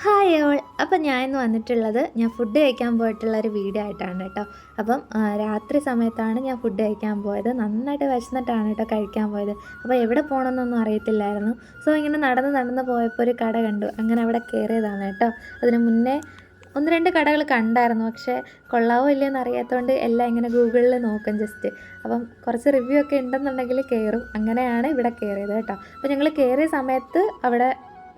Hi all. അപ്പം ഞാൻ ഇന്ന് വന്നിട്ടുള്ളത് ഞാൻ ഫുഡ് കഴിക്കാൻ പോയിട്ടുള്ളൊരു വീഡിയോ ആയിട്ടാണ് കേട്ടോ. അപ്പം രാത്രി സമയത്താണ് ഞാൻ ഫുഡ് കഴിക്കാൻ പോയത്. നന്നായിട്ട് വിശന്നിട്ടാണ് കേട്ടോ കഴിക്കാൻ പോയത്. അപ്പോൾ എവിടെ പോകണമെന്നൊന്നും അറിയത്തില്ലായിരുന്നു. സോ ഇങ്ങനെ നടന്ന് പോയപ്പോൾ ഒരു കട കണ്ടു. അങ്ങനെ അവിടെ കയറിയതാണ് കേട്ടോ. അതിന് മുന്നേ ഒന്ന് രണ്ട് കടകൾ കണ്ടായിരുന്നു, പക്ഷേ കൊള്ളാവോ ഇല്ലയെന്ന് അറിയാത്തതുകൊണ്ട് എല്ലാം ഇങ്ങനെ ഗൂഗിളിൽ നോക്കും ജസ്റ്റ്. അപ്പം കുറച്ച് റിവ്യൂ ഒക്കെ ഉണ്ടെന്നുണ്ടെങ്കിൽ കയറും. അങ്ങനെയാണ് ഇവിടെ കയറിയത് കേട്ടോ. അപ്പോൾ ഞങ്ങൾ കയറിയ സമയത്ത് അവിടെ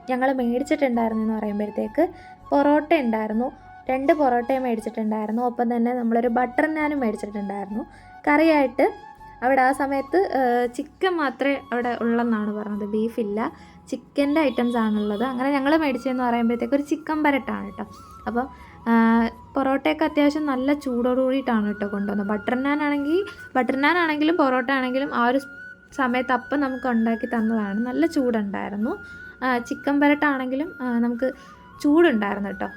ഞങ്ങൾ മേടിച്ചിട്ടുണ്ടായിരുന്നു എന്ന് പറയുമ്പോഴത്തേക്ക് പൊറോട്ട ഉണ്ടായിരുന്നു. 2 പൊറോട്ടയും മേടിച്ചിട്ടുണ്ടായിരുന്നു. ഒപ്പം തന്നെ നമ്മളൊരു ബട്ടർ നാനും മേടിച്ചിട്ടുണ്ടായിരുന്നു. കറിയായിട്ട് അവിടെ ആ സമയത്ത് ചിക്കൻ മാത്രമേ അവിടെ ഉള്ളെന്നാണ് പറഞ്ഞത്, ബീഫില്ല, ചിക്കൻ്റെ ഐറ്റംസ് ആണുള്ളത്. അങ്ങനെ ഞങ്ങൾ മേടിച്ചതെന്ന് പറയുമ്പോഴത്തേക്ക് ഒരു ചിക്കൻ പരട്ടാണ് കേട്ടോ. അപ്പം പൊറോട്ടയൊക്കെ അത്യാവശ്യം നല്ല ചൂടോട് കൂടിയിട്ടാണ് കേട്ടോ കൊണ്ടുവന്നത്. ബട്ടർ നാൻ ആണെങ്കിലും പൊറോട്ട ആണെങ്കിലും ആ ഒരു സമയത്ത് അപ്പം നമുക്ക് ഉണ്ടാക്കി തന്നതാണ്. നല്ല ചൂടുണ്ടായിരുന്നു. ചിക്കൻ പരട്ടാണെങ്കിലും നമുക്ക് ചൂടുണ്ടായിരുന്നു കേട്ടോ.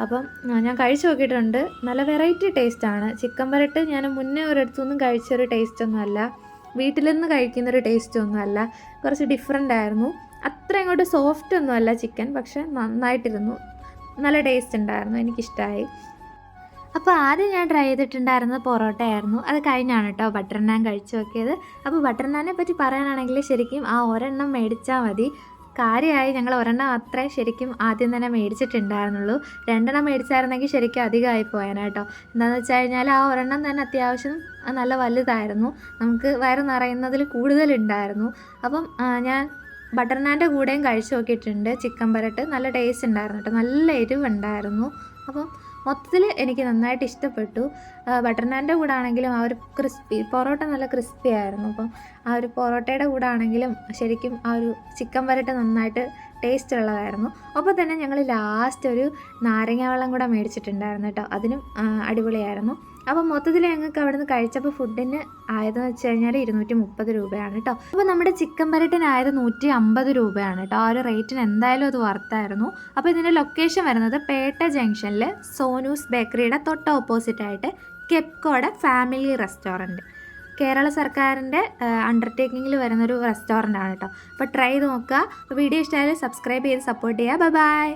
അപ്പം ഞാൻ കഴിച്ച് നോക്കിയിട്ടുണ്ട്. നല്ല വെറൈറ്റി ടേസ്റ്റാണ്. ചിക്കൻ പരട്ട് ഞാൻ മുന്നേ ഒരിടത്തുനിന്നും കഴിച്ചൊരു ടേസ്റ്റൊന്നും അല്ല, വീട്ടിൽ നിന്ന് കഴിക്കുന്നൊരു ടേസ്റ്റൊന്നും അല്ല. കുറച്ച് ഡിഫറെൻ്റ് ആയിരുന്നു. അത്ര ഇങ്ങോട്ട് സോഫ്റ്റ് ഒന്നും അല്ല ചിക്കൻ, പക്ഷെ നന്നായിട്ടിരുന്നു. നല്ല ടേസ്റ്റ് ഉണ്ടായിരുന്നു, എനിക്കിഷ്ടമായി. അപ്പോൾ ആദ്യം ഞാൻ ട്രൈ ചെയ്തിട്ടുണ്ടായിരുന്നത് പൊറോട്ടയായിരുന്നു. അത് കഴിഞ്ഞാണ് കേട്ടോ ബട്ടർ നാൻ കഴിച്ച് നോക്കിയത്. അപ്പോൾ ബട്ടർ നാനെ പറ്റി പറയാനാണെങ്കിൽ ശരിക്കും ആ ഒരെണ്ണം മേടിച്ചാൽ മതി. കാര്യമായി ഞങ്ങൾ ഒരെണ്ണം അത്രേ ശരിക്കും ആദ്യം തന്നെ മേടിച്ചിട്ടുണ്ടായിരുന്നുള്ളൂ. 2 മേടിച്ചായിരുന്നെങ്കിൽ ശരിക്കും അധികമായി പോയാനാട്ടോ. എന്താണെന്ന് വെച്ച് കഴിഞ്ഞാൽ ആ ഒരെണ്ണം തന്നെ അത്യാവശ്യം നല്ല വലുതായിരുന്നു. നമുക്ക് വയറ് നിറയുന്നതിൽ കൂടുതലുണ്ടായിരുന്നു. അപ്പം ഞാൻ ബട്ടർ നാൻ്റെ കൂടെയും കഴിച്ച് നോക്കിയിട്ടുണ്ട് ചിക്കൻ പരട്ട്. നല്ല ടേസ്റ്റ് ഉണ്ടായിരുന്നു കേട്ടോ, നല്ല എരിവുണ്ടായിരുന്നു. അപ്പം മൊത്തത്തിൽ എനിക്ക് നന്നായിട്ട് ഇഷ്ടപ്പെട്ടു. ബട്ടർ നാൻ്റെ കൂടെ ആണെങ്കിലും ആ ഒരു പൊറോട്ട നല്ല ക്രിസ്പി ആയിരുന്നു. അപ്പം ആ ഒരു പൊറോട്ടയുടെ കൂടെ ആണെങ്കിലും ശരിക്കും ആ ഒരു ചിക്കൻ പരട്ട് നന്നായിട്ട് ടേസ്റ്റ് ഉള്ളതായിരുന്നു. ഒപ്പം തന്നെ ഞങ്ങൾ ലാസ്റ്റ് ഒരു നാരങ്ങ വെള്ളം കൂടെ മേടിച്ചിട്ടുണ്ടായിരുന്നു കേട്ടോ. അതിനും അടിപൊളിയായിരുന്നു. അപ്പോൾ മൊത്തത്തിൽ ഞങ്ങൾക്ക് അവിടെ നിന്ന് കഴിച്ചപ്പോൾ ഫുഡിന് ആയതെന്ന് വെച്ച് കഴിഞ്ഞാൽ 230 രൂപയാണ് കേട്ടോ. അപ്പോൾ നമ്മുടെ ചിക്കൻ പരട്ടിനായത് 150 രൂപയാണ് കേട്ടോ. ആ ഒരു റേറ്റിന് എന്തായാലും അത് വർത്തായിരുന്നു. അപ്പോൾ ഇതിൻ്റെ ലൊക്കേഷൻ വരുന്നത് പേട്ട ജംഗ്ഷനിൽ സോനൂസ് ബേക്കറിയുടെ തൊട്ട് ഓപ്പോസിറ്റായിട്ട് കെപ്കോയുടെ ഫാമിലി റെസ്റ്റോറൻറ്റ്, കേരള സർക്കാരിൻ്റെ അണ്ടർടേക്കിങ്ങിൽ വരുന്നൊരു റെസ്റ്റോറൻ്റ് ആണ് കേട്ടോ. അപ്പോൾ ട്രൈ ചെയ്ത് നോക്കുക. വീഡിയോ ഇഷ്ടമായാലും സബ്സ്ക്രൈബ് ചെയ്ത് സപ്പോർട്ട് ചെയ്യുക. ബൈ.